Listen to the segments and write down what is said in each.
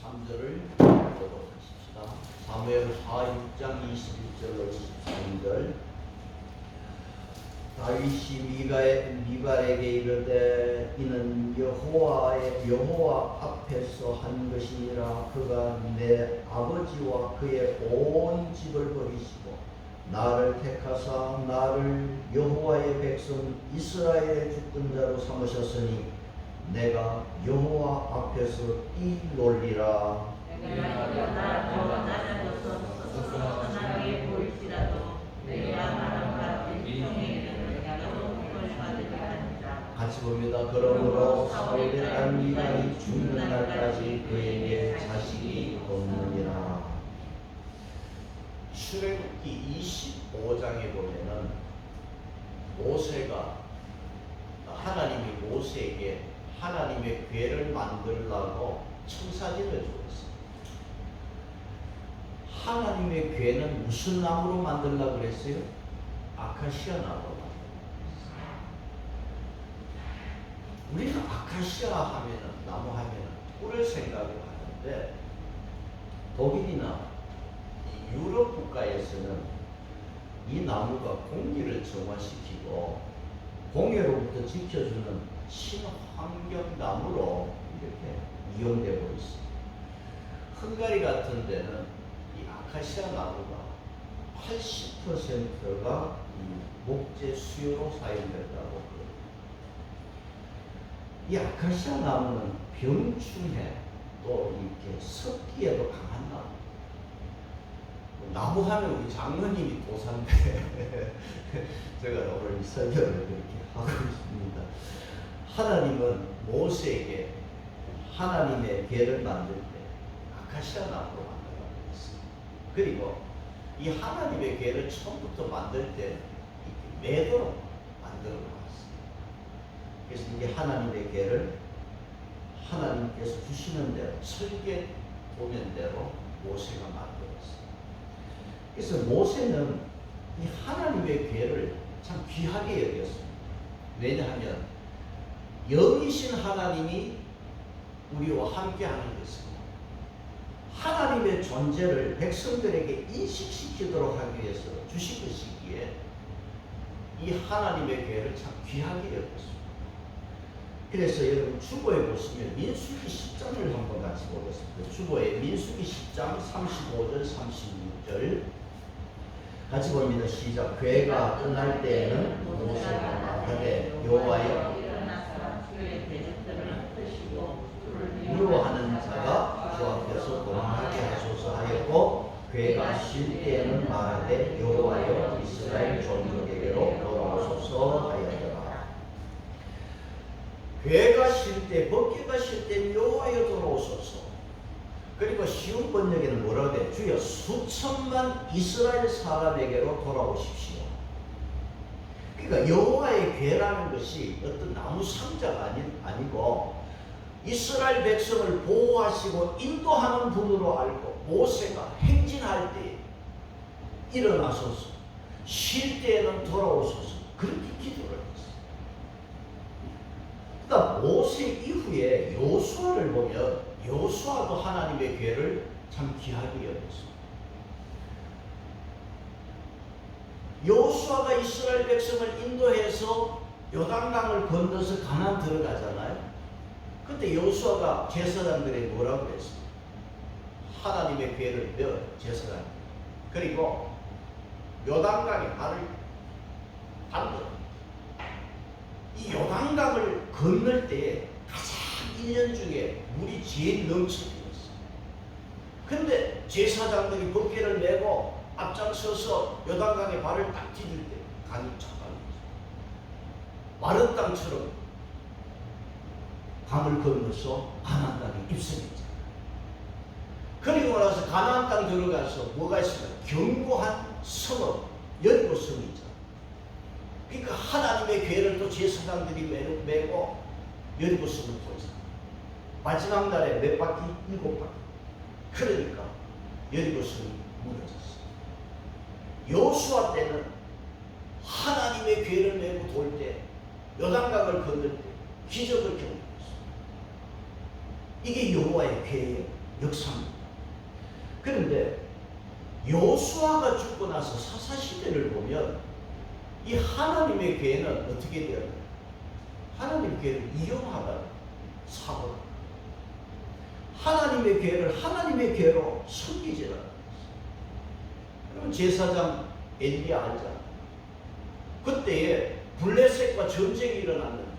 23절을 보도록 하십시다. 사무엘하 6장 21절로 23절. 다윗이 미갈에게 이르되 이는 여호와 앞에서 한 것이니라. 그가 내 아버지와 그의 온 집을 버리시고 나를 택하사 나를 여호와의 백성 이스라엘의 주권 자로 삼으셨으니 내가 여호와 앞에서 뛰놀리라. 같이 봅니다. 그러므로 사울의 딸 미갈이 죽는 날까지 그에게 자식이 없느니라. 출애굽기 25장에 보면은 모세가 하나님이 모세에게 하나님의 궤를 만들라고 청사진을 주었어요. 하나님의 궤는 무슨 나무로 만들라고 그랬어요? 아카시아 나무로 만들었어요. 우리는 아카시아 하면은, 나무 하면은 꿀을 생각을 하는데 독일이나 유럽 국가에서는 이 나무가 공기를 정화시키고 공해로부터 지켜주는 친환경 나무로 이렇게 이용되고 있습니다. 헝가리 같은 데는 이 아카시아 나무가 80%가 목재 수요로 사용된다고 그래요. 이 아카시아 나무는 병충해 또 이렇게 습기에도 강한 나무. 나무 하면 우리 장로님이 도사인데 제가 오늘 설교를 그렇게 하고 있습니다. 하나님은 모세에게 하나님의 궤를 만들 때 아카시아 나무로 만들라고 했어요. 그리고 이 하나님의 궤를 처음부터 만들 때 매도로 만들어 놨어요. 그래서 이게 하나님의 궤를 하나님께서 주시는 대로 설계 도면대로 모세가 만들었어요. 그래서 모세는 이 하나님의 궤를 참 귀하게 여겼습니다. 왜냐하면 영이신 하나님이 우리와 함께하는 것입니다. 하나님의 존재를 백성들에게 인식시키도록 하기 위해서 주신 것이기에 이 하나님의 궤를 참 귀하게 여겼습니다. 그래서 여러분 주보에 보시면 민수기 10장을 한번 같이 보겠습니다. 주보에 민수기 10장 35절 36절 같이 봅니다. 시작. 궤가 끝날 때에는 모세가 말하되 여호와여 두려워하는 자가 주 앞에서 도망하게 하소서 하였고 궤가 쉴 때에는 말하되 여호와여 이스라엘 종족에게로 돌아오소서 하였더라. 궤가 쉴 때, 법궤가 쉴 때 여호와여 돌아오소서. 그리고 쉬운 번역에는 뭐라고 돼? 주여 수천만 이스라엘 사람에게로 돌아오십시오. 그러니까 여호와의 궤라는 것이 어떤 나무 상자가 아니고 이스라엘 백성을 보호하시고 인도하는 분으로 알고 모세가 행진할 때 일어나소서, 쉴 때에는 돌아오소서, 그렇게 기도를 했어요. 그러니까 모세 이후에 여호수아를 보면 여호수아도 하나님의 궤를 참 귀하게 여겼습니다. 여호수아가 이스라엘 백성을 인도해서 요단강을 건너서 가나안 들어가잖아요. 그때 여호수아가 제사장들에게 뭐라고 그랬어요? 하나님의 궤를 메어 제사장. 그리고 요단강에 발을 담궈. 이 요단강을 건널 때에 가장 1년 중에 물이 제일 넘칠 때였어요. 근데 제사장들이 법궤를 메고 앞장서서 요단강에 발을 딱 디딜 때 강이 척박했어요. 마른 땅처럼 강을 건너서 가나안 땅에 입성했잖아요. 그리고 나서 가나안 땅 들어가서 뭐가 있을까요? 견고한 성읍, 여리고 성이 있잖아요. 그러니까 하나님의 궤를 또 제사장들이 메고 여리고 성을 돌잖아요. 마지막 날에 몇 바퀴? 7바퀴. 그러니까 여리고 성이 무너졌어요. 여호수아 때는 하나님의 궤를 메고 돌 때, 요단강을 건널 때 기적을 경험했어요. 이게 여호와의 궤예요. 역사입니다. 그런데 여호수아가 죽고 나서 사사시대를 보면 이 하나님의 교회는 어떻게 되어요? 하나님의 교회를 이용하다가 사고다. 하나님의 교회를 하나님의 교회로 섬기지 않아요. 그럼 제사장 엘리야 알잖아. 그때에 블레셋과 전쟁이 일어났는데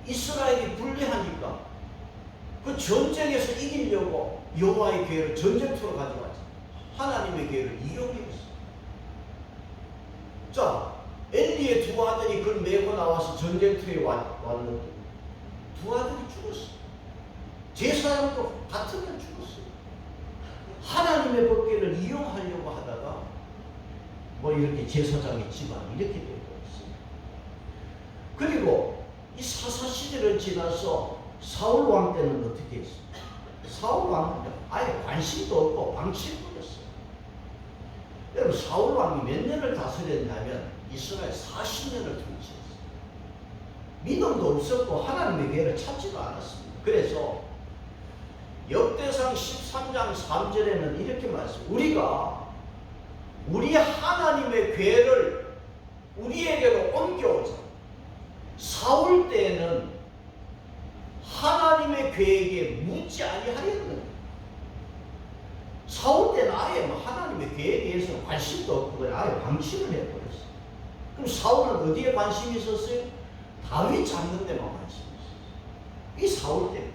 이스라엘이 불리하니까 그 전쟁에서 이기려고 여호와의 교회를 전쟁터로 가져왔지. 하나님의 교회를 이용했어. 자, 엘리의 두 아들이 그걸 메고 나와서 전쟁터에 왔는데 두 아들이 죽었어. 제사장도 같은 날 죽었어. 하나님의 법궤를 이용하려고 하다가 뭐 이렇게 제사장의 집안이 이렇게 되고 있어요. 그리고 이 사사시대를 지나서 사울 왕 때는 어떻게 했어요? 사울 왕은 아예 관심도 없고 방치해버렸어요. 여러분, 사울 왕이 몇 년을 다스렸냐면 이스라엘 40년을 통치했어요. 믿음도 없었고 하나님의 교회를 찾지도 않았습니다. 그래서 역대상 13장 3절에는 이렇게 말씀해요. 우리가 우리 하나님의 교회를 우리에게로 옮겨오자. 사울 때에는 하나님의 교회에게 묻지 아니하였느냐. 사울 때는 아예 하나님의 교회에 대해서 관심도 없고 그냥 아예 방치를 해버렸어요. 그럼 사울은 어디에 관심이 있었어요? 다윗 잡는 데만 관심이 있었어요. 이 사울 때.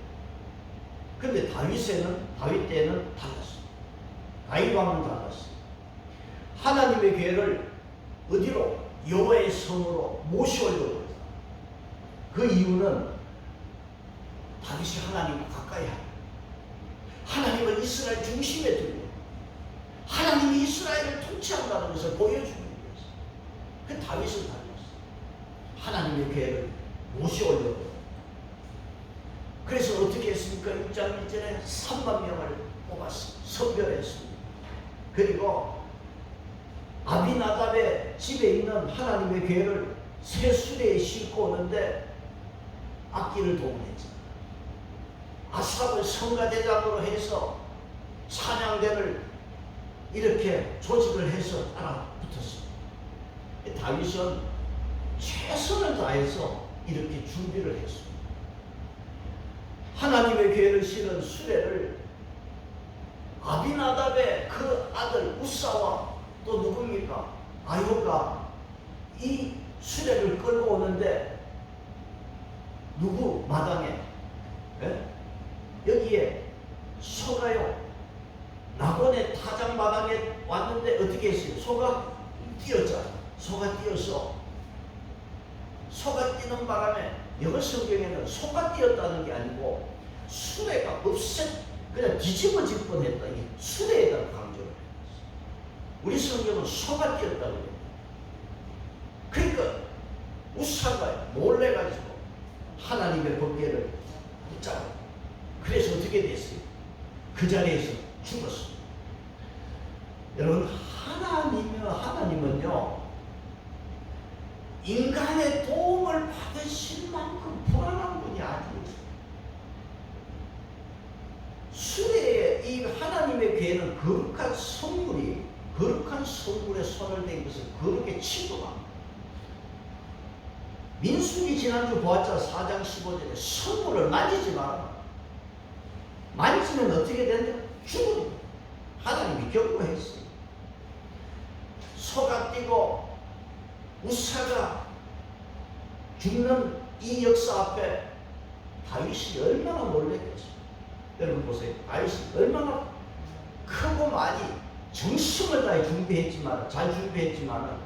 근데 다윗 때는 달랐어요. 다윗 왕은 달랐어요. 하나님의 교회를 어디로? 여호와의 성으로 모셔오려고 했다. 그 이유는 다윗이 하나님과 가까이 하고 하나님을 이스라엘 중심에 두고 하나님이 이스라엘을 통치한다는 것을 보여주기 위해서 그 다윗을 달렸어요. 하나님의 교회를 모셔오려고. 그래서 어떻게 했습니까? 6장 1절에 3만 명을 뽑았습니다. 선별했습니다. 그리고 아비나답의 집에 있는 하나님의 교회를 새 수레에 싣고 오는데 악기를 동원했죠. 아삽을 성가대장으로 해서 찬양대를 이렇게 조직을 해서 따라 붙었습니다. 다윗은 최선을 다해서 이렇게 준비를 했습니다. 하나님의 교회를 실은 수레를 아비나답의 그 아들 우사와 또 누굽니까? 아효가 이 수레를 끌고 오는데 누구 마당에? 네? 여기에 소가요. 낙원의 타작 마당에 왔는데 어떻게 했어요? 소가 뛰었잖아. 소가 뛰어서 소가 뛰는 바람에 영어 성경에는 소가 뛰었다는 게 아니고 수레가 그냥 뒤집어질 뻔했다. 이 수레에다 강조를 했어요. 우리 성경은 소가 뛰었다고 해요. 그러니까 우사가 몰래가지고 하나님의 법궤를 붙잡고 그래서 어떻게 됐어요? 그 자리에서 죽었어요. 여러분, 하나님은요 인간의 도움을 받으실 만큼 불안한 분이 아니에요. 수레에 이 하나님의 교회는 거룩한 성물에 손을 댄 것을 거룩에 취급합니다. 민수기 지난주 보았잖아. 4장 15절에 성물을 만지지 마라. 만지면 어떻게 된다? 죽으리라. 하나님이 경고했어요. 소가 뛰고 우사가 죽는 이 역사 앞에 다윗이 얼마나 놀랐겠어요. 여러분 보세요. 다윗이 얼마나 크고 많이 정성을 다해 잘 준비했지만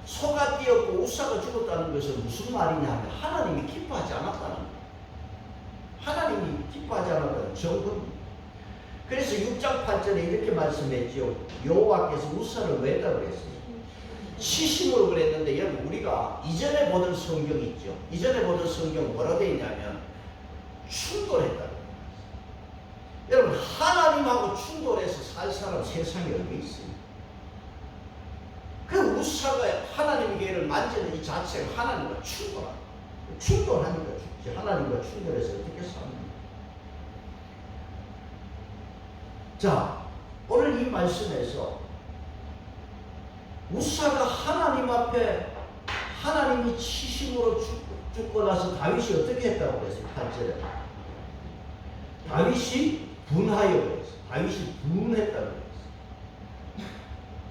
소가 뛰었고 우사가 죽었다는 것은 무슨 말이냐 하면 하나님이 기뻐하지 않았다는 거예요. 하나님이 기뻐하지 않았다는 정금. 그래서 6장 8절에 이렇게 말씀했죠. 여호와께서 우사를 왜다 그랬어요? 시심으로 그랬는데 여러분 우리가 이전에 보던 성경 있죠. 이전에 보던 성경 뭐라 되어 있냐면 충돌했다는 거예요. 여러분 하나님하고 충돌해서 살 사람 세상에 얼마 있어요? 그 우사가 하나님의 교회를 만지는 이 자체가 하나님과 충돌하니까 죽지. 하나님과 충돌해서 어떻게 삽니까? 자, 오늘 이 말씀에서 우사가 하나님 앞에 하나님이 치심으로 죽고 나서 다윗이 어떻게 했다고 그랬어요? 8절에 다윗이 분하여 그랬어요. 다윗이 분했다고 그랬어요.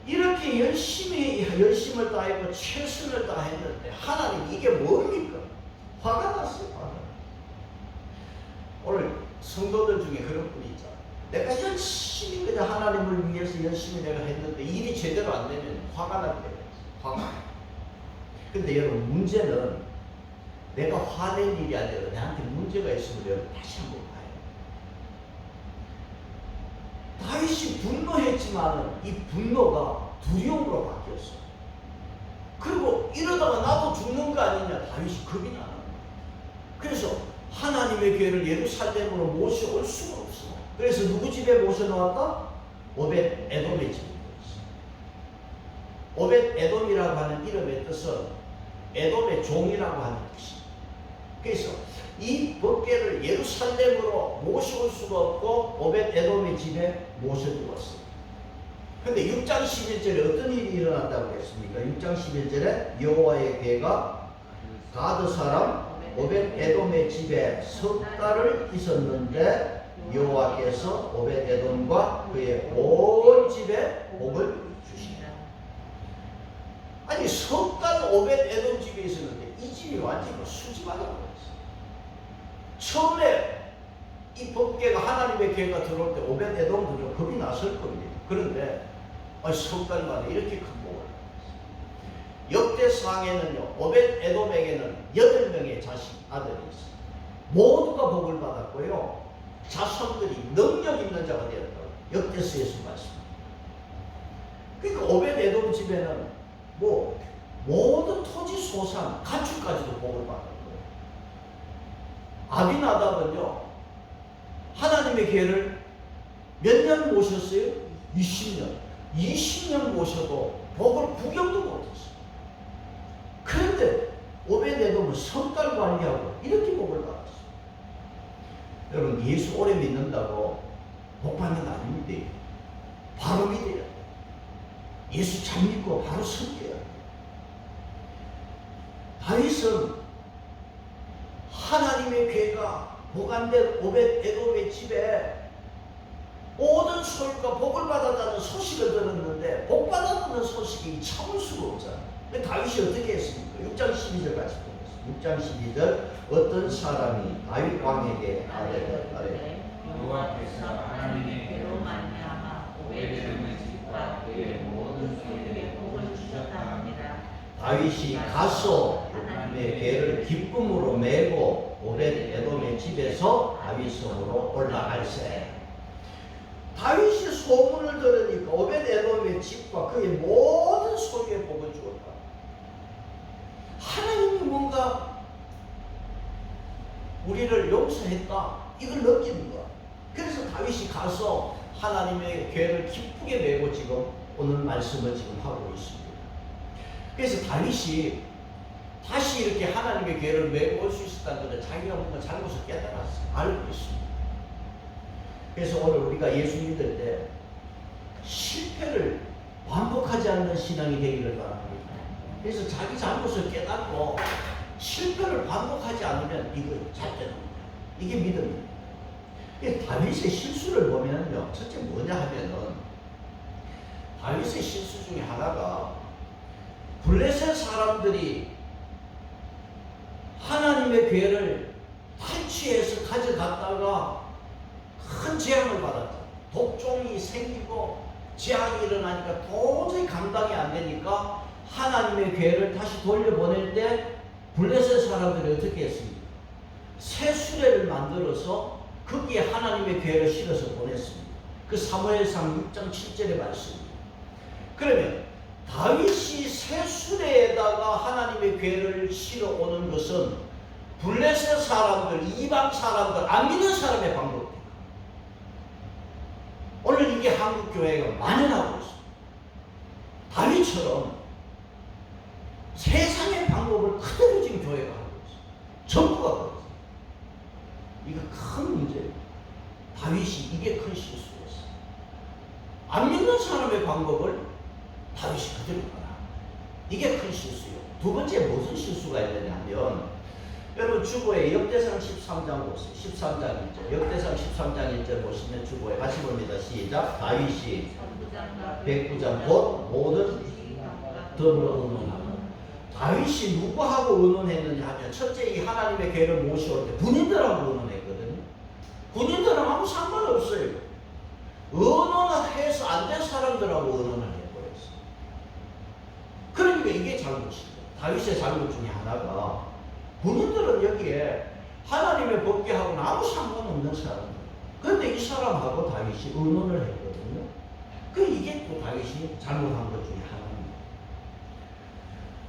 이렇게 열심을 다했고 최선을 다했는데 하나님 이게 뭡니까? 화가 났어요. 화가. 오늘 성도들 중에 그런 분이 있잖아. 내가 열심히 그냥 하나님을 위해서 열심히 내가 했는데 일이 제대로 안 되면 화가 날 때가 있어. 화가. 근데 여러분 문제는 내가 화낼 일이 아니라 나한테 문제가 있으면 여러분 다시 한번 봐요. 다윗이 분노했지만 이 분노가 두려움으로 바뀌었어. 그리고 이러다가 나도 죽는 거 아니냐 다윗이 겁이 나는 거야. 그래서 하나님의 교회를 예루살렘으로 모셔올 수가 없어. 그래서 누구 집에 모셔놓았다? 오벳 에돔의 집에 모셨어. 오벳 에돔이라고 하는 이름의 뜻은 에돔의 종이라고 하는 뜻이야. 그래서 이 법궤를 예루살렘으로 모셔올 수가 없고 오벳 에돔의 집에 모셔두었어. 근데 6장 11절에 어떤 일이 일어났다고 했습니까? 6장 11절에 여호와의 괴가 가드 사람 오벳 에돔의 집에 석 달을 있었는데 여호와께서 오벳 에돔과 그의 온 집에 복을 주시니라. 아니 석 달 오벳 에돔 집에 있었는데 이 집이 완전히 수집하다고 했어. 처음에 이 법궤가 하나님의 괴가 들어올 때 오벳 에돔도 좀 겁이 났을 겁니다. 그런데 석 달 만에 이렇게 큰 복을 받았어요. 역대상에는요 오벳 에돔에게는 8명의 아들이 있어요. 모두가 복을 받았고요 자손들이 능력 있는 자가 되었다고 역대서에서 말씀합니다. 그러니까 오벳 에돔 집에는 모든 토지 소산 가축까지도 복을 받은 거예요. 아비나답은요 하나님의 괴를 몇 년 모셨어요? 20년 모셔도 복을 구경도 못했어요. 그런데 오벳 에돔은 석 달 관리하고 이렇게 복을 받았어요. 여러분 예수 오래 믿는다고 복 받는 거 아닙니다. 바로 믿어야 돼요. 예수 잘 믿고 바로 섬겨야 돼요. 다윗은 하나님의 괴가 보관된 오벳 에돔의 집에 모든 소유가 복을 받았다는 소식을 들었는데 복 받았다는 소식이 참을 수가 없잖아요. 근데 다윗이 어떻게 했습니까? 6장 12절 같이 보겠습니다. 6장 12절 어떤 사람이 다윗 왕에게 아뢰되 여호와께서 하나님의 괴로 말미암아 오벳 에돔의 집과 그의 모든 소유에 복을 주셨다 합니다. 다윗이 가서 하나님의 괴를 기쁨으로 메고 오벳 에돔의 집에서 다윗성으로 올라갈세. 다윗이 소문을 들으니까 오벳 에돔의 집과 그의 모든 소유에 복을 주었다. 하나님이 뭔가 우리를 용서했다 이걸 느끼는 거야. 그래서 다윗이 가서 하나님의 괴를 기쁘게 메고 지금 오늘 말씀을 지금 하고 있습니다. 그래서 다윗이 다시 이렇게 하나님의 괴를 메고 올 수 있었다는 것을 자기가 뭔가 잘못을 깨달았어. 알고 있습니다. 그래서 오늘 우리가 예수 믿을 때 실패를 반복하지 않는 신앙이 되기를 바랍니다. 그래서 자기 잘못을 깨닫고 실패를 반복하지 않으면 이거 잘 되는 거예요. 이게 믿음입니다. 다윗의 실수를 보면요, 첫째 뭐냐 하면은 다윗의 실수 중에 하나가 블레셋 사람들이 하나님의 괴를 탈취해서 가져갔다가 큰 재앙을 받았죠. 독종이 생기고 재앙이 일어나니까 도저히 감당이 안 되니까 하나님의 괴를 다시 돌려보낼 때 블레셋 사람들이 어떻게 했습니까? 새 수레를 만들어서 거기에 하나님의 괴를 실어서 보냈습니다. 그 사무엘상 6장 7절의 말씀입니다. 그러면 다윗이 새 수레에다가 하나님의 괴를 실어 오는 것은 블레셋 사람들, 이방 사람들, 안 믿는 사람의 방법입니다. 오늘 이게 한국 교회가 만연하고 있습니다. 다윗처럼 세상의 방법을 그대로 지금 교회가 하고 있어요. 전부가 그렇습니다. 이거 큰 문제예요. 다윗이 이게 큰 실수였어요. 안 믿는 사람의 방법을 다윗이 그대로 따라. 이게 큰 실수예요. 두 번째 무슨 실수가 있느냐면 여러분 주보에 역대상 13장 보세요. 13장 1절. 역대상 13장 1절 보시면 주보에 같이 봅니다. 시작. 다윗이 백부장 곧 모든 더불어 의논하고. 다윗이 누구하고 의논했느냐 하면 첫째 이 하나님의 계를 모셔올 때 군인들하고 의논했거든요. 군인들은 아무 상관없어요. 의논을 해서 안 된 사람들하고 의논을 해버렸어요. 그러니까 이게 잘못이죠. 다윗의 잘못 중에 하나가 군인들은 여기에 하나님의 법궤하고는 아무 상관없는 사람들. 그런데 이 사람하고 다윗이 의논을 했거든요. 이게 또 다윗이 잘못한 것 중에 하나입니다.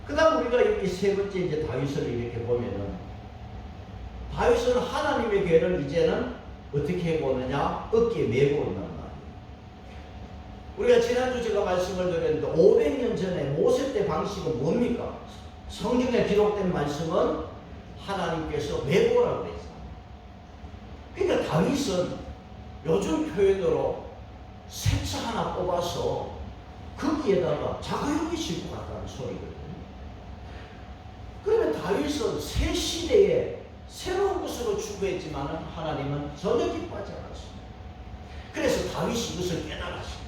그 다음 우리가 여기 세 번째 이제 다윗을 이렇게 보면은 다윗은 하나님의 궤를 이제는 어떻게 해보느냐? 어깨에 메고 있는 말이에요. 우리가 지난주 제가 말씀을 드렸는데 500년 전에 모세 때 방식은 뭡니까? 성경에 기록된 말씀은 하나님께서 메고 오라고 그랬어요. 그러니까 다윗은 요즘 표현으로 새차 하나 뽑아서 거기에다가 자가용이 싣고 갔다는 소리거든요. 그러면 다윗은 새 시대에 새로운 것으로 추구했지만 하나님은 전혀 기뻐하지 않았습니다. 그래서 다윗이 이것을 깨달았습니다.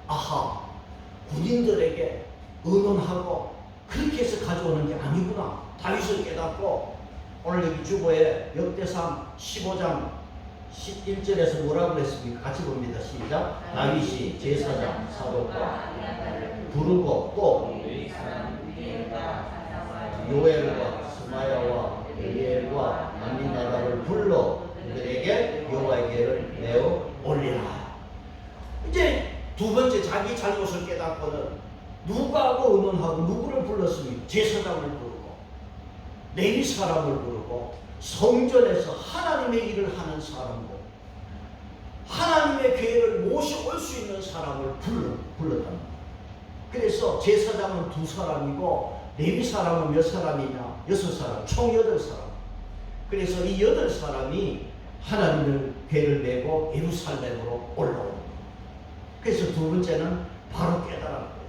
아하, 군인들에게 의논하고 그렇게 해서 가져오는 게 아니구나. 다윗을 깨닫고 오늘 여기 주보에 역대상 15장 11절에서 뭐라고 했습니까? 같이 봅니다. 시작. 다윗이 제사장 사독과 부르고 또 요엘과 스마야와 엘리엘과 암미나답을 불러 그들에게 여호와의 궤를 내어 올리라. 이제 두 번째 자기 잘못을 깨닫고는 누구하고 의논하고 누구를 불렀습니까? 제사장을 부르고 레위 사람을 부르고 성전에서 하나님의 일을 하는 사람들, 하나님의 궤를 모셔올 수 있는 사람을 불렀단 말이에요. 그래서 제사장은 2사람이고 레위 사람은 몇 사람이냐? 6사람, 총 8사람. 그래서 이 8사람이 하나님의 궤를 메고 예루살렘으로 올라옵니다. 그래서 두 번째는 바로 깨달았고요.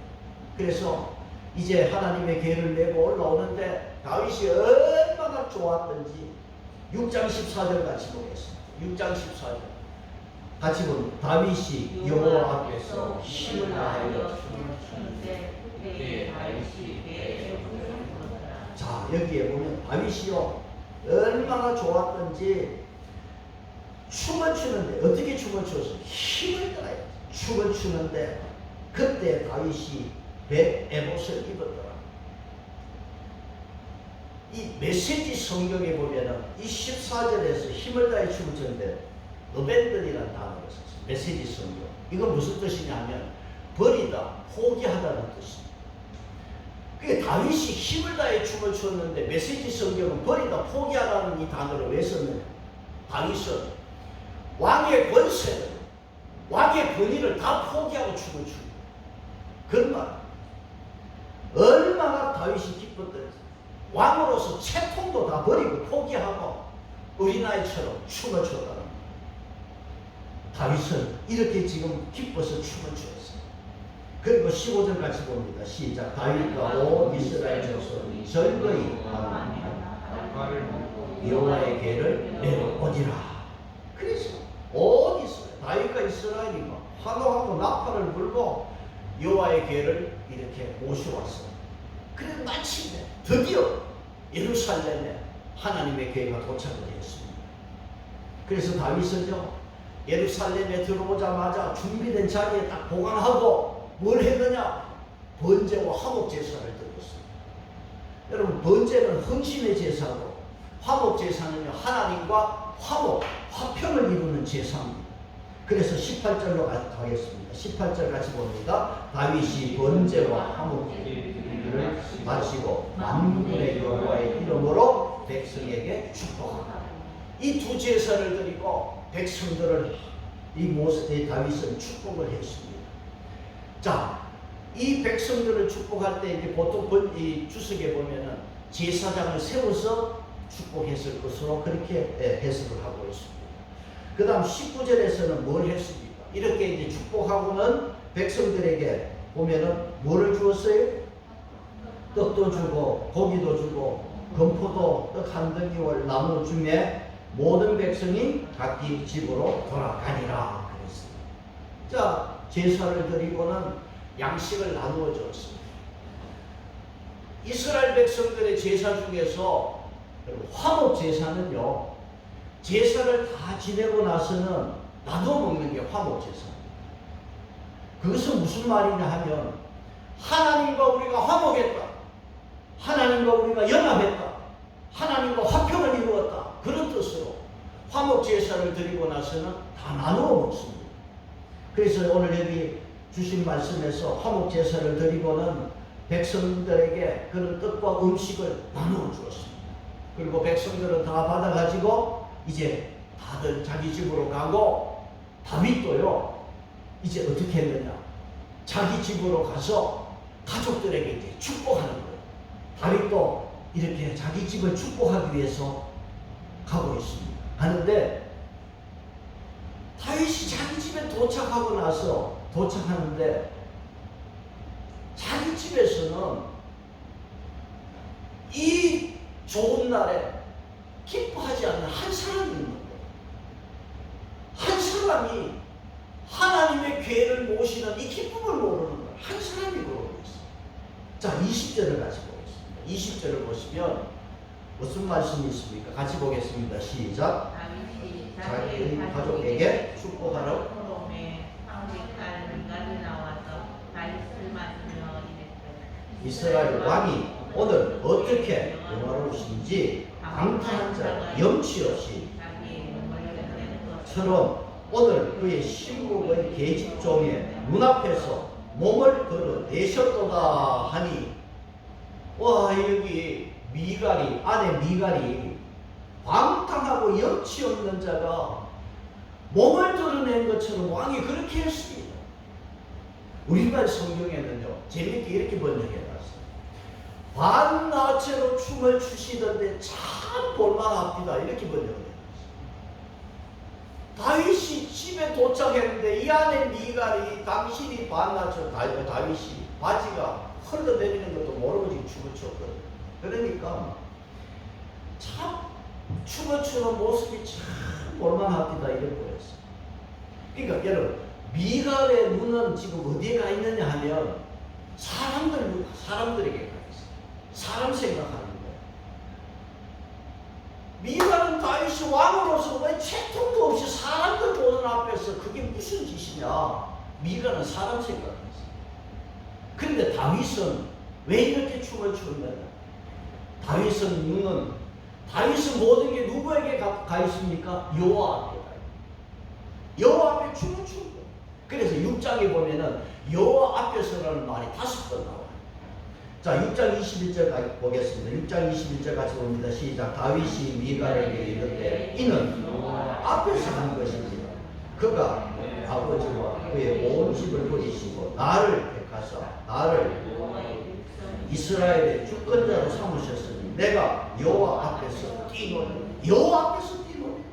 그래서 이제 하나님의 궤를 메고 올라오는데 다윗이 얼마나 좋았던지 6장 14절 같이 보겠습니다. 6장 14절 같이 보면 다윗이 여호와 앞에서 힘을 다하여 춤을 추는데 자, 여기에 보면 다윗이요 얼마나 좋았던지 춤을 추는데 어떻게 춤을 추었어요? 힘을 다하여 춤을 추는데 그때 다윗이 에봇을 입었더라. 이 메시지 성경에 보면은 이 14절에서 힘을 다해 춤을 추는데 어벤들이라는 단어를 썼어요. 메시지 성경. 이건 무슨 뜻이냐면 버리다, 포기하다는 뜻입니다. 그게 다윗이 힘을 다해 춤을 추었는데 메시지 성경은 버리다, 포기하다는 이 단어를 왜 썼느냐? 다윗은 왕의 권세를, 왕의 권위를 다 포기하고 춤을 추는 그런 말. 얼마나 다윗이 기뻤던지 왕으로서 채통도 다 버리고 포기하고 어린아이처럼 춤을 췄다는 거예요. 다윗은 이렇게 지금 기뻐서 춤을 추었어요. 그리고 15절 같이 봅니다. 시작. 다윗과 온 이스라엘 자손이 절거히 여호와의 궤를 내어오니라. 그래서 온 이스라엘, 다윗과 이스라엘이 환호하고 나팔을 불고 여호와의 궤를 이렇게 모셔왔어요. 그래서 마침내 드디어 예루살렘에 하나님의 궤가 도착을 했습니다. 그래서 다윗은요 예루살렘에 들어오자마자 준비된 자리에 딱 보관하고 뭘 했느냐? 번제와 화목 제사를 드렸습니다. 여러분 번제는 헌신의 제사고 화목 제사는요 하나님과 화목, 화평을 이루는 제사입니다. 그래서 18절로 가겠습니다. 18절 같이 봅니다. 다윗이 번제와 화목제를 마치고 만군의 여호와의 이름으로 백성에게 축복하라. 이 두 제사를 드리고 백성들을 이 다윗은 축복을 했습니다. 자, 이 백성들을 축복할 때 이제 보통 이 주석에 보면은 제사장을 세워서 축복했을 것으로 그렇게 해석을 하고 있습니다. 그 다음 19절에서는 뭘 했습니까? 이렇게 이제 축복하고는 백성들에게 보면은 뭐를 주었어요? 떡도 주고 고기도 주고 건포도 떡 한 덩이를 나누어 주매 모든 백성이 각기 집으로 돌아가니라 그랬습니다. 자, 제사를 드리고는 양식을 나누어 줬습니다. 이스라엘 백성들의 제사 중에서 화목 제사는요, 제사를 다 지내고 나서는 나눠 먹는 게 화목 제사입니다. 그것은 무슨 말이냐 하면 하나님과 우리가 화목했다, 하나님과 우리가 연합했다, 하나님과 화평을 이루었다, 그런 뜻으로 화목 제사를 드리고 나서는 다 나누어 먹습니다. 그래서 오늘 여기 주신 말씀에서 화목 제사를 드리고는 백성들에게 그런 떡과 음식을 나누어 주었습니다. 그리고 백성들은 다 받아가지고 이제 다들 자기 집으로 가고, 다윗도요 이제 어떻게 했느냐, 자기 집으로 가서 가족들에게 이제 축복하는 거예요. 다윗도 이렇게 자기 집을 축복하기 위해서 가고 있습니다. 하는데 다윗이 자기 집에 도착하고 나서 도착하는데 자기 집에서는 이 좋은 날에 기뻐하지 않는 한 사람이 있는 거예요. 한 사람이 하나님의 괴를 모시는 이 기쁨을 모르는 거예요. 한 사람이 그러고 있어요. 자, 20절을 같이 보겠습니다. 20절을 보시면 무슨 말씀이 있습니까? 같이 보겠습니다. 시작. 다윗이 자기 가족에게 축복하러 이스라엘 왕이 오늘 어떻게 영화로우신지 방탕한 자 염치 없이 처럼 오늘 그의 신국의 계집종의 눈앞에서 몸을 드러내셨도다 하니, 와, 여기 미갈이, 아내 미갈이 방탕하고 염치 없는 자가 몸을 드러낸 것처럼 왕이 그렇게 했습니다. 우리말 성경에는요 재밌게 이렇게 번역해놨어요. 반나체로 춤을 추시던데 참 볼만합니다, 이렇게 번역해놨어요. 다윗이 집에 도착했는데 이 안에 미갈이 당신이 반나처, 다윗이 바지가 흘러내리는 것도 모르고 지금 춤을 췄거든요. 그러니까 참 춤을 추는 모습이 참 볼만합니다, 이런 거였어요. 그러니까 여러분, 미갈의 눈은 지금 어디에 가 있느냐 하면 사람들에게 가 있어요. 사람 생각하는 거예요. 미갈은 다윗이 왕으로서 왜 채통도 없이 사람들 보는 앞에서 그게 무슨 짓이냐, 미갈은 사람 생각했어요. 그런데 다윗은 왜 이렇게 춤을 추느냐, 다윗은 모든 게 누구에게 가 있습니까? 여호와 앞에 가 있어요. 여호와 앞에 춤을 추는 거예요. 그래서 6장에 보면은 여호와 앞에서라는 말이 5번 나와요. 자, 6장 21절 보겠습니다. 6장 21절 같이 봅니다. 시작. 다윗이 미갈에게 이르되 이는 앞에서 한 것이지 그가 아버지와 그의 온 집을 버리시고 나를 택하사 나를 이스라엘의 주권자로 삼으셨으니 내가 여호와 앞에서 뛰노니, 여호와 앞에서 뛰노니,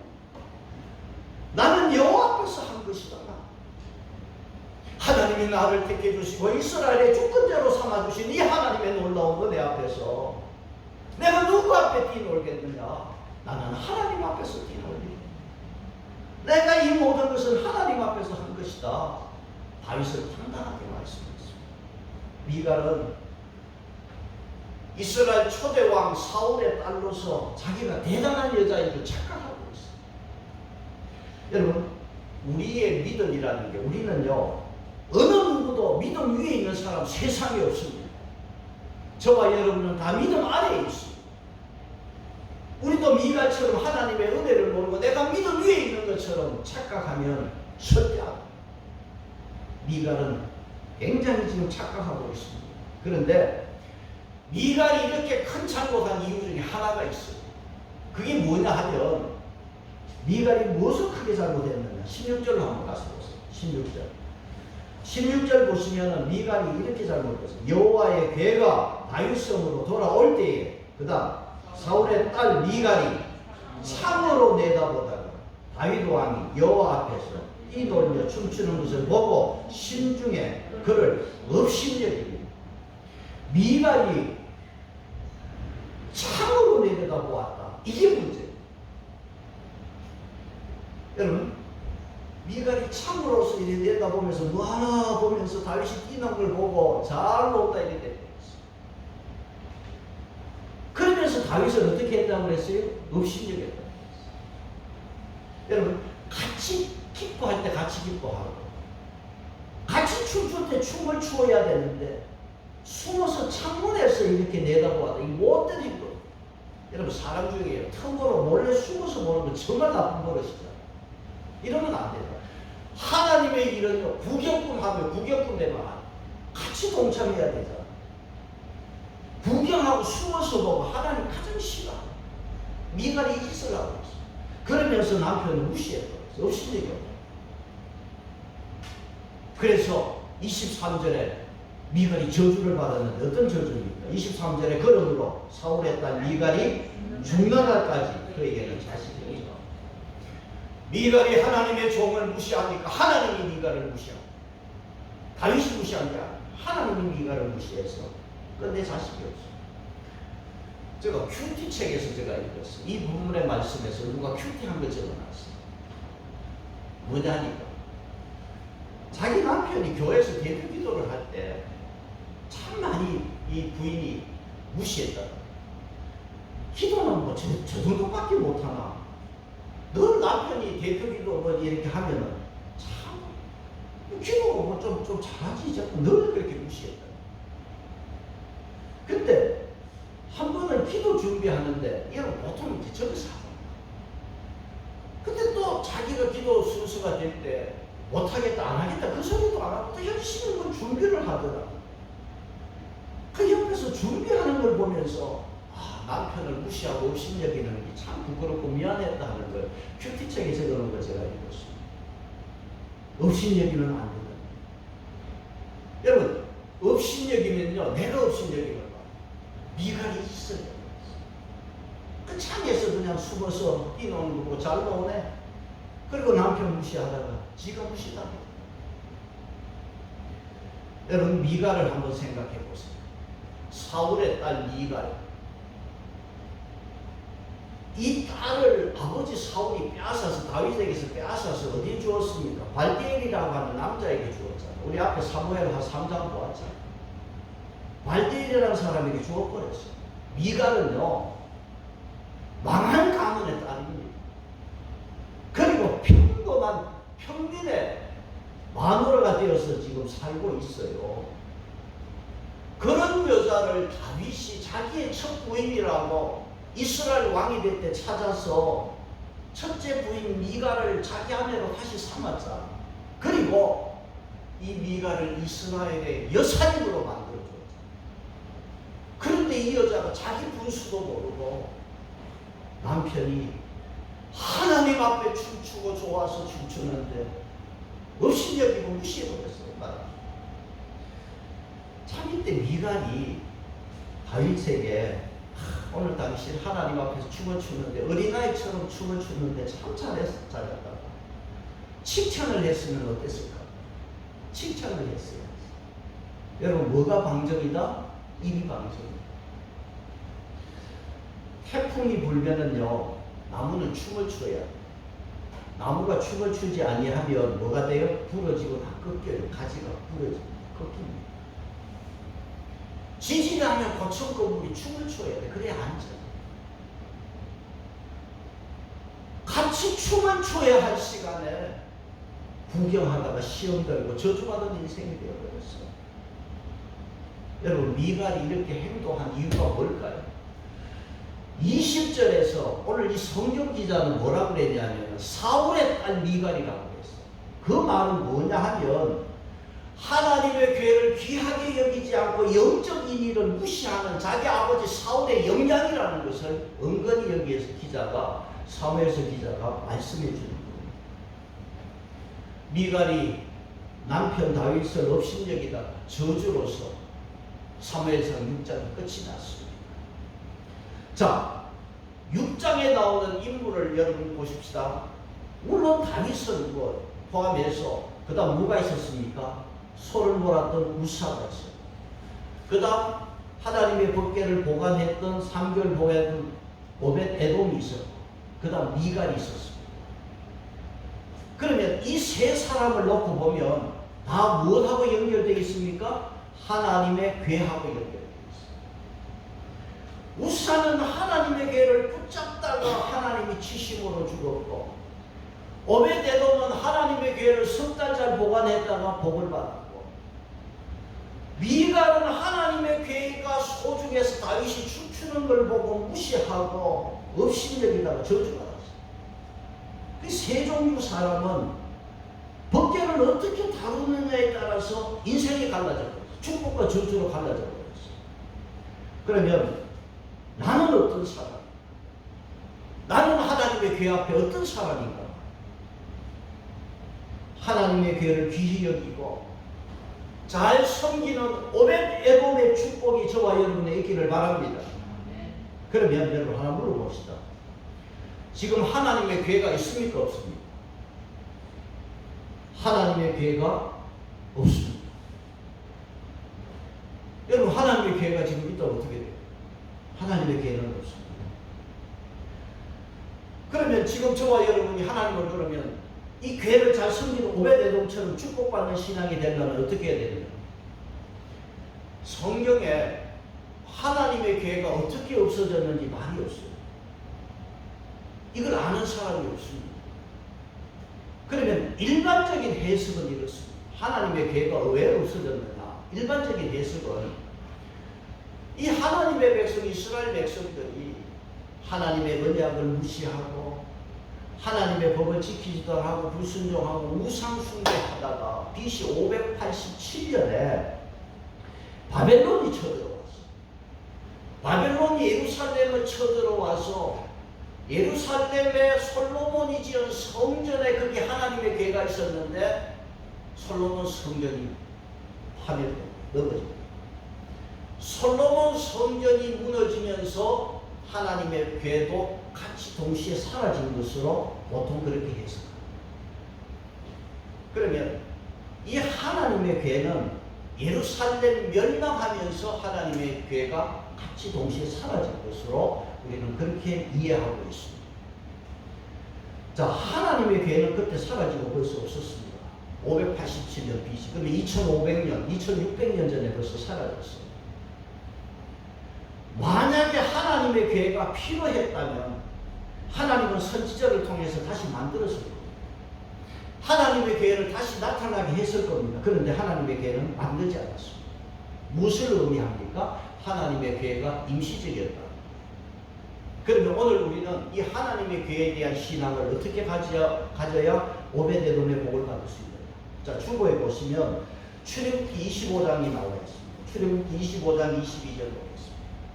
나는 여호와 앞에서 한 것이다. 하나님이 나를 택해 주시고 이스라엘의 주권자로 삼아 주신 이 하나님의 놀라운 거 내 앞에서 내가 누구 앞에 뛰놀겠느냐? 나는 하나님 앞에서 뛰놀리. 내가 이 모든 것은 하나님 앞에서 한 것이다. 다윗은 당당하게 말씀했습니다. 미갈은 이스라엘 초대왕 사울의 딸로서 자기가 대단한 여자인 줄 착각하고 있어요. 여러분, 우리의 믿음이라는 게, 우리는요 어느 누구도 믿음 위에 있는 사람 세상에 없습니다. 저와 여러분은 다 믿음 아래에 있습니다. 우리도 미갈처럼 하나님의 은혜를 모르고 내가 믿음 위에 있는 것처럼 착각하면 절대 안 돼요. 미갈은 굉장히 지금 착각하고 있습니다. 그런데 미갈이 이렇게 큰 잘못한 이유 중에 하나가 있어요. 그게 뭐냐 하면 미갈이 무엇을 크게 잘못했느냐. 16절로 한번 가서 보세요. 16절 보시면 미갈이 이렇게 잘못했어요. 여호와의 괴가 다윗성으로 돌아올 때에, 그 다음 사울의 딸 미갈이 창으로 내다보다가 다윗 왕이 여호와 앞에서 뛰놀며 춤추는 것을 보고 심중에 그를 업신여기니 미갈이 창으로 내려다보았다. 이게 문제예요. 여러분, 미갈이 창으로서 이렇게 내려다보면서 뭐 하나 보면서 다윗이 뛰는 걸 보고 잘 놓다 이렇게 됐어요. 그러면서 다윗은 어떻게 했다고 그랬어요? 업신여겼다고 그랬어요. 여러분, 같이 기뻐할 때 같이 기뻐하고 같이 춤출 때 춤을 추어야 되는데 숨어서 창문에서 이렇게 내다보아도 이 못된 행동. 여러분, 사람 중에 틈으로 몰래 숨어서 보는 건 정말 나쁜 버릇이죠. 이러면 안 된다. 하나님의 일은요, 구경꾼 하면 구경꾼 되면 같이 동참해야 되잖아. 구경하고 숨어서 보고 하나님 가장 싫어. 미갈이 이 짓을 하고 있어. 그러면서 남편을 무시했어. 업신여겨. 그래서 23절에 미갈이 저주를 받았는데 어떤 저주입니까? 23절에 그러므로 사울의 딸 미갈이 죽는 날까지 그에게는 자식이 없어. 미갈이 하나님의 종을 무시하니까 하나님이 미갈을 무시하고 다윗이 무시한 게 아니야. 하나님이 미갈을 무시해서 근데 자식이 없어. 제가 큐티 책에서 제가 읽었어요. 이 본문의 말씀에서 누가 큐티한 거 적어놨어요. 뭐냐니까 자기 남편이 교회에서 대표 기도를 할 때 참 많이 이 부인이 무시했다. 기도는 뭐 저 정도밖에 못하나. 늘 남편이 대표 기도 뭐 이렇게 하면은 참 기도가 뭐 좀 잘하지 자꾸 늘 그렇게 무시했다. 근데 한 번은 기도 준비하는데 이런 보통 이제 저기서 하잖아. 근데 또 자기가 기도 순서가 될 때 못하겠다 안 하겠다 그 소리도 안 하고 또 열심히 뭐 준비를 하더라. 그 옆에서 준비하는 걸 보면서 남편을 무시하고 업신여기는 게 참 부끄럽고 미안했다 하는 걸 큐티책에 적어놓은 걸 제가 읽었어요. 업신여기는 안 된다. 여러분, 업신여기면요, 내가 업신여기는 거 미갈이 있어요. 그 창에서 그냥 숨어서 뛰노는 거 보고 잘 노네. 그리고 남편 무시하다가 지가 무시당해. 여러분, 미갈을 한번 생각해 보세요. 사울의 딸 미갈. 이 딸을 아버지 사울이 빼앗아서 다윗에게서 빼앗아서 어디에 주었습니까? 발디엘이라고 하는 남자에게 주었잖아요. 우리 앞에 사무엘 한 3장 보았잖아요. 발디엘이라는 사람에게 주어버렸어요. 미갈은요, 망한 가문의 딸입니다. 그리고 평범한 평민의 마누라가 되어서 지금 살고 있어요. 그런 여자를 다윗이 자기의 첫 부인이라고 이스라엘 왕이 될 때 찾아서 첫째 부인 미갈을 자기 아내로 다시 삼았잖아. 그리고 이 미갈을 이스라엘의 여사님으로 만들어줬잖아. 그런데 이 여자가 자기 분수도 모르고 남편이 하나님 앞에 춤추고 좋아서 춤추는데 업신여기고 무시해버렸어요. 참 이때 미갈이 다윗에게 오늘 당신 하나님 앞에서 춤을 추는데 어린아이처럼 춤을 추는데 참 잘했다. 칭찬을 했으면 어땠을까? 칭찬을 했어요. 여러분, 뭐가 방정이다? 일이 방정이다. 태풍이 불면은요, 나무는 춤을 춰야 돼. 나무가 춤을 추지 아니하면 뭐가 돼요? 부러지고 다 꺾여요. 가지가 부러지고 꺾입니다. 지진이 하면 고층 건물이 춤을 춰야 돼. 그래야 앉아. 같이 춤을 춰야 할 시간에 구경하다가 시험 들고 저주받은 인생이 되어버렸어. 여러분, 미갈이 이렇게 행동한 이유가 뭘까요? 20절에서 오늘 이 성경 기자는 뭐라고 그랬냐면 사울의 딸 미갈이라고 그랬어. 그 말은 뭐냐 하면 하나님의 교회를 귀하게 여기지 않고 영적 인의를 무시하는 자기 아버지 사울의 영향이라는 것을 은근히 여기에서 기자가 사무엘서 기자가 말씀해 주는 겁니다. 미갈이 남편 다윗을 업신여기다가 저주로서 사무엘상 6장이 끝이 났습니다. 자, 6장에 나오는 인물을 여러분 보십시다. 물론 다윗은 포함해서 그 다음 뭐가 있었습니까? 소를 몰았던 우사가 있어요. 그 다음 하나님의 법궤를 보관했던 3개월 보관했던 오벳 에돔이 있었고 그 다음 미갈이 있었습니다. 그러면 이 세 사람을 놓고 보면 다 무엇하고 연결되어 있습니까? 하나님의 궤하고 연결되어 있습니다. 우사는 하나님의 궤를 붙잡다가 하나님이 치심으로 죽었고 오벳 에돔은 하나님의 궤를 석 달 잘 보관했다가 복을 받았고 미갈은 하나님의 궤가 소중해서 다윗이 춤추는 걸 보고 무시하고 업신여기다가 저주받았어요. 그 세 종류 사람은 법궤를 어떻게 다루느냐에 따라서 인생이 갈라져 버렸어요. 축복과 저주로 갈라져 버렸어요. 그러면 나는 어떤 사람? 나는 하나님의 궤 앞에 어떤 사람인가? 하나님의 궤를 귀히 여기고 잘 섬기는 오벳 에돔의 축복이 저와 여러분에 있기를 바랍니다. 그러면 여러분 하나 물어봅시다. 지금 하나님의 궤가 있습니까? 없습니까? 하나님의 궤가 없습니다. 여러분 하나님의 궤가 지금 있다고 어떻게 돼요? 하나님의 궤는 없습니다. 그러면 지금 저와 여러분이 하나님을 그러면 이 궤를 잘 섬기는 오벳 에돔처럼 축복받는 신앙이 되려면 어떻게 해야 되느냐? 성경에 하나님의 궤가 어떻게 없어졌는지 말이 없어요. 이걸 아는 사람이 없습니다. 그러면 일반적인 해석은 이렇습니다. 하나님의 궤가 왜 없어졌느냐? 일반적인 해석은 이 하나님의 백성 이스라엘 백성들이 하나님의 언약을 무시하고 하나님의 법을 지키지도 하고 불순종하고 우상 숭배하다가 BC 587년에 바벨론이 쳐들어왔어요. 바벨론이 예루살렘을 쳐들어와서 예루살렘에 솔로몬이 지은 성전에 거기 하나님의 궤가 있었는데 솔로몬 성전이 파멸되고 넘어집니다. 솔로몬 성전이 무너지면서 하나님의 궤도 같이 동시에 사라진 것으로 보통 그렇게 해석합니다. 그러면 이 하나님의 궤는 예루살렘 멸망하면서 하나님의 궤가 같이 동시에 사라진 것으로 우리는 그렇게 이해하고 있습니다. 자, 하나님의 궤는 그때 사라지고 벌써 없었습니다. 587년 BC. 그러면 2500년, 2600년 전에 벌써 사라졌습니다. 만약에 하나님의 궤가 필요했다면 하나님은 선지자를 통해서 다시 만들었을 겁니다. 하나님의 궤를 다시 나타나게 했을 겁니다. 그런데 하나님의 궤는 만들지 않았습니다. 무엇을 의미합니까? 하나님의 궤가 임시적이었다. 그러면 오늘 우리는 이 하나님의 궤에 대한 신앙을 어떻게 가져야 오벳 에돔의 복을 받을 수 있느냐? 자, 주보에 보시면 출애굽기 25장이 나와 있습니다. 출애굽기 25장 22절 보겠습니다.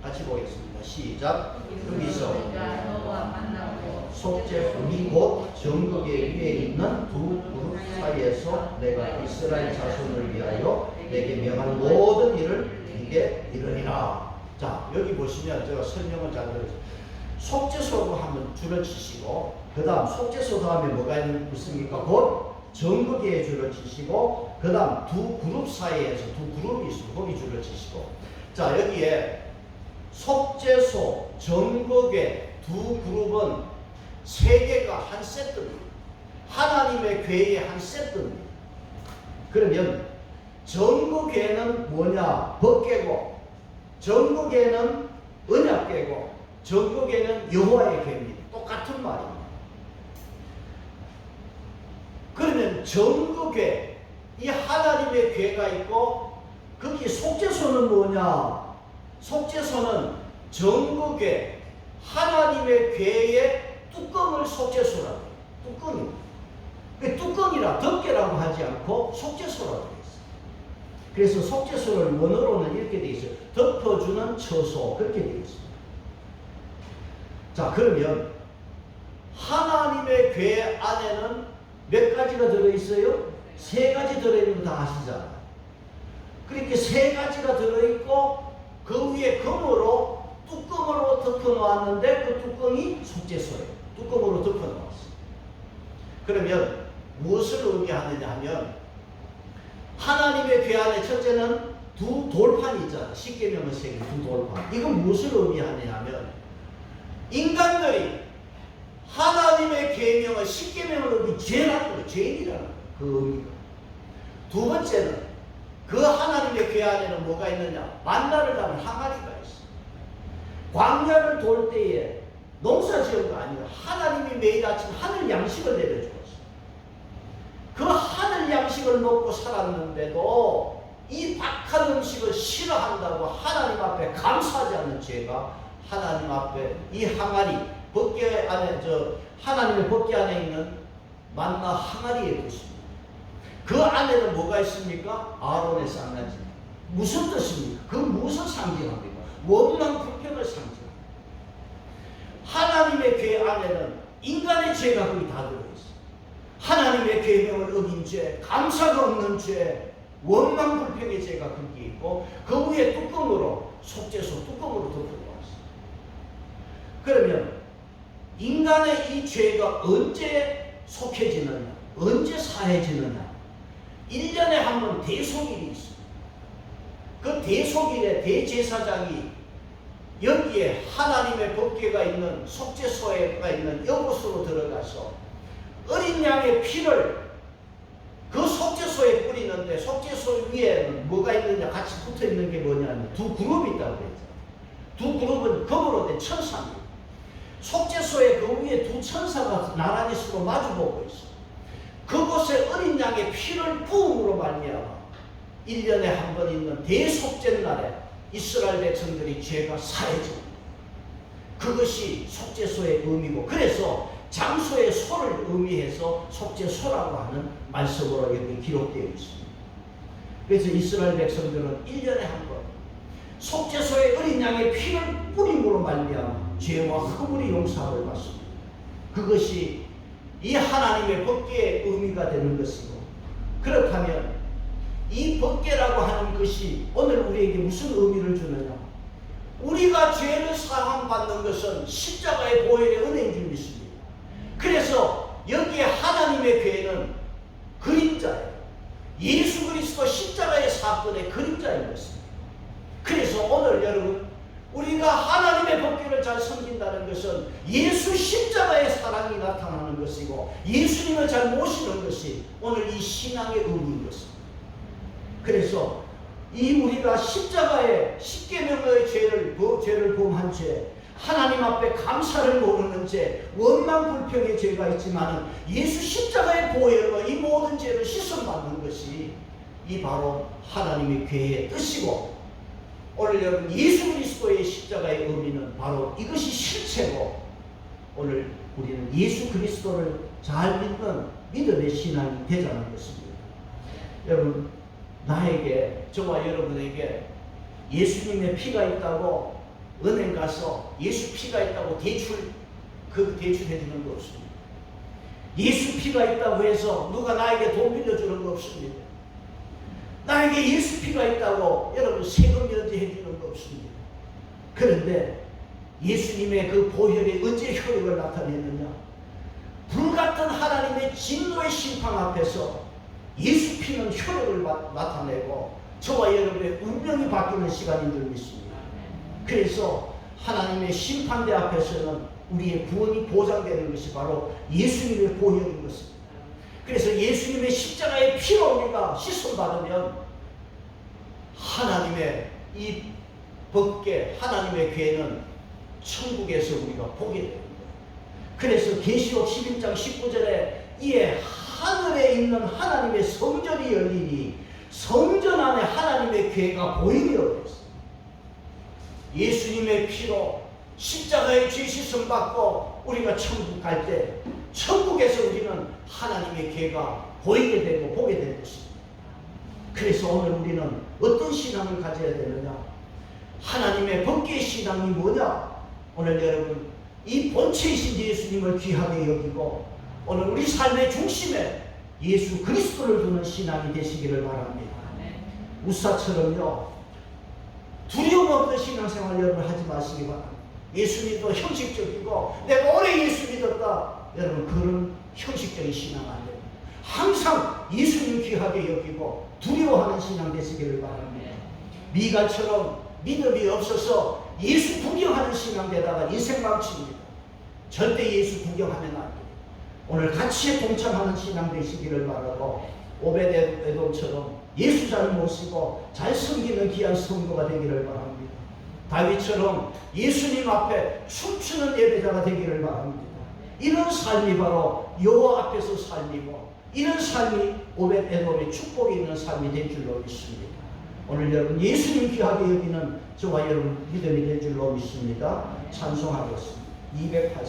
같이 보겠습니다. 시작. 여기서 속죄품이 곧 정극의 위에 있는 두 그룹 사이에서 내가 이스라엘 자손을 위하여 내게 명한 모든 일을 네게 이르리라. 자, 여기 보시면 제가 설명을 잘 들었어요. 속죄소로 한번 줄을 치시고 그 다음 속죄소 다음에 뭐가 있습니까? 곧 정극의 줄을 치시고 그 다음 두 그룹 사이에서 두 그룹이 있습니다. 거기 줄을 치시고 자, 여기에 속죄소, 정극의 두 그룹은 세 개가 한 세트입니다. 하나님의 궤의 한 세트입니다. 그러면 정극궤는 뭐냐? 법궤고 정극궤는 언약궤고 정극궤는 여호와의 궤입니다. 똑같은 말입니다. 그러면 정극궤, 이 하나님의 궤가 있고 거기 속죄소는 뭐냐? 속죄소는 정극궤, 하나님의 궤의 뚜껑을 속죄소라고 해요. 뚜껑입니다. 그 뚜껑이라 덮개라고 하지 않고 속죄소라고 되어 있어요. 그래서 속죄소를 원어로는 이렇게 되어 있어요. 덮어주는 처소, 그렇게 되어 있습니다. 자, 그러면 하나님의 궤 안에는 몇 가지가 들어있어요? 세 가지 들어있는 거 다 아시잖아요. 그렇게 세 가지가 들어있고 그 위에 금으로 뚜껑으로 덮어놓았는데 그 뚜껑이 속죄소예요. 뚜껑으로 덮어놓았어요. 그러면 무엇을 의미하느냐 하면 하나님의 궤 안에 첫째는 두 돌판이 있잖아. 십계명의 세계 두 돌판. 이건 무엇을 의미하느냐 하면 인간들이 하나님의 계명을 십계명을 어긴 죄라는 거예요. 죄인이라는 거예요. 그 의미가. 두 번째는 그 하나님의 궤 안에는 뭐가 있느냐? 만나를 담은 항아리가 있어. 광야를 돌 때에 농사 지은 거 아니에요. 하나님이 매일 아침 하늘 양식을 내려주었어. 그 하늘 양식을 먹고 살았는데도 이 박한 음식을 싫어한다고 하나님 앞에 감사하지 않는 죄가 하나님 앞에 이 항아리 법궤 안에 하나님의 법궤 안에 있는 만나 항아리에 있습니다. 그 안에는 뭐가 있습니까? 아론의 쌍난지. 무슨 뜻입니까? 그 무엇을 상징합니까? 원망 불평을 상징합니다. 하나님의 궤 안에는 인간의 죄가 거기 다 들어있어요. 하나님의 계명을 어긴 죄, 감사가 없는 죄, 원망 불평의 죄가 거기 있고 그 위에 뚜껑으로 속죄소 뚜껑으로 덮어놓았어요. 그러면 인간의 이 죄가 언제 속해지느냐? 언제 사해지느냐? 1년에 한 번 대속일이 있습니다. 그 대속일에 대제사장이 여기에 하나님의 법궤가 있는 속죄소에가 있는 이곳으로 들어가서 어린 양의 피를 그 속죄소에 뿌리는데 속죄소 위에는 뭐가 있느냐? 같이 붙어 있는 게 뭐냐면 두 그룹이 있다고 그랬죠. 두 그룹은 검으로 된 천사입니다. 속죄소에 그 위에 두 천사가 나란히 서로 마주보고 있어. 그곳에 어린 양의 피를 부음으로 말미암아 1년에 한 번 있는 대속죄 날에 이스라엘 백성들이 죄가 사해집니다. 그것이 속죄소의 의미고 그래서 장소의 소를 의미해서 속죄소라고 하는 말씀으로 여기 기록되어 있습니다. 그래서 이스라엘 백성들은 1년에 한 번 속죄소의 어린 양의 피를 뿌림으로 말미암아 죄와 허물이 용서함을 받습니다. 그것이 이 하나님의 법궤의 의미가 되는 것이고 그렇다면 이 법궤라고 하는 것이 오늘 우리에게 무슨 의미를 주느냐? 우리가 죄를 사함받는 것은 십자가의 보혈의 은혜인 줄 믿습니다. 그래서 여기에 하나님의 궤는 그림자예요. 예수 그리스도 십자가의 사건의 그림자인 것입니다. 그래서 오늘 여러분 우리가 하나님의 법궤를 잘 섬긴다는 것은 예수 십자가의 사랑이 나타나는 것이고 예수님을 잘 모시는 것이 오늘 이 신앙의 의미인 것입니다. 그래서 이 우리가 십자가의 십계명의 죄를 범한 죄, 하나님 앞에 감사를 모르는 죄, 원망 불평의 죄가 있지만 예수 십자가의 보혈로 이 모든 죄를 씻어받는 것이 이 바로 하나님의 궤의 뜻이고 오늘 여러분 예수 그리스도의 십자가의 의미는 바로 이것이 실체고 오늘 우리는 예수 그리스도를 잘 믿는 믿음의 신앙이 되자는 것입니다. 여러분 나에게 저와 여러분에게 예수님의 피가 있다고 은행 가서 예수 피가 있다고 대출해 주는 거 없습니다. 예수 피가 있다고 해서 누가 나에게 돈 빌려주는 거 없습니다. 나에게 예수 피가 있다고 여러분 세금 면제해 주는 거 없습니다. 그런데 예수님의 그 보혈이 언제 효력을 나타내느냐? 불같은 하나님의 진노의 심판 앞에서 예수 피는 효력을 나타내고 저와 여러분의 운명이 바뀌는 시간인 줄 믿습니다. 그래서 하나님의 심판대 앞에서는 우리의 구원이 보장되는 것이 바로 예수님의 보혈인 것입니다. 그래서 예수님의 십자가의 피로 우리가 씻음받으면 하나님의 이 법궤, 하나님의 궤는 천국에서 우리가 보게 됩니다. 그래서 계시록 11장 19절에 이에 하늘에 있는 하나님의 성전이 열리니 성전 안에 하나님의 궤가 보이려 했습니다. 예수님의 피로 십자가의 죄 씻음 받고 우리가 천국 갈 때 천국에서 우리는 하나님의 궤가 보이게 되고 보게 될 것입니다. 그래서 오늘 우리는 어떤 신앙을 가져야 되느냐? 하나님의 법궤의 신앙이 뭐냐? 오늘 여러분 이 본체이신 예수님을 귀하게 여기고 오늘 우리 삶의 중심에 예수 그리스도를 두는 신앙이 되시기를 바랍니다. 우사처럼요 두려움 없는 신앙생활 여러분 하지 마시기 바랍니다. 예수님도 형식적이고 내가 오래 예수 믿었다 여러분 그런 형식적인 신앙 안 됩니다. 항상 예수님 귀하게 여기고 두려워하는 신앙 되시기를 바랍니다. 미갈처럼 믿음이 없어서 예수 구경하는 신앙 되다가 인생 망칩니다. 절대 예수 구경하면 안 돼요. 오늘 같이 동참하는 신앙 되시기를 바라고 오베데돔처럼 예수 잘 모시고 잘 섬기는 귀한 성도가 되기를 바랍니다. 다윗처럼 예수님 앞에 춤추는 예배자가 되기를 바랍니다. 이런 삶이 바로 여호와 앞에서 삶이고 이런 삶이 오벳에돔의 축복이 있는 삶이 될 줄로 믿습니다. 오늘 여러분 예수님 귀하게 여기는 저와 여러분 믿음이 될 줄로 믿습니다. 찬송하겠습니다. 288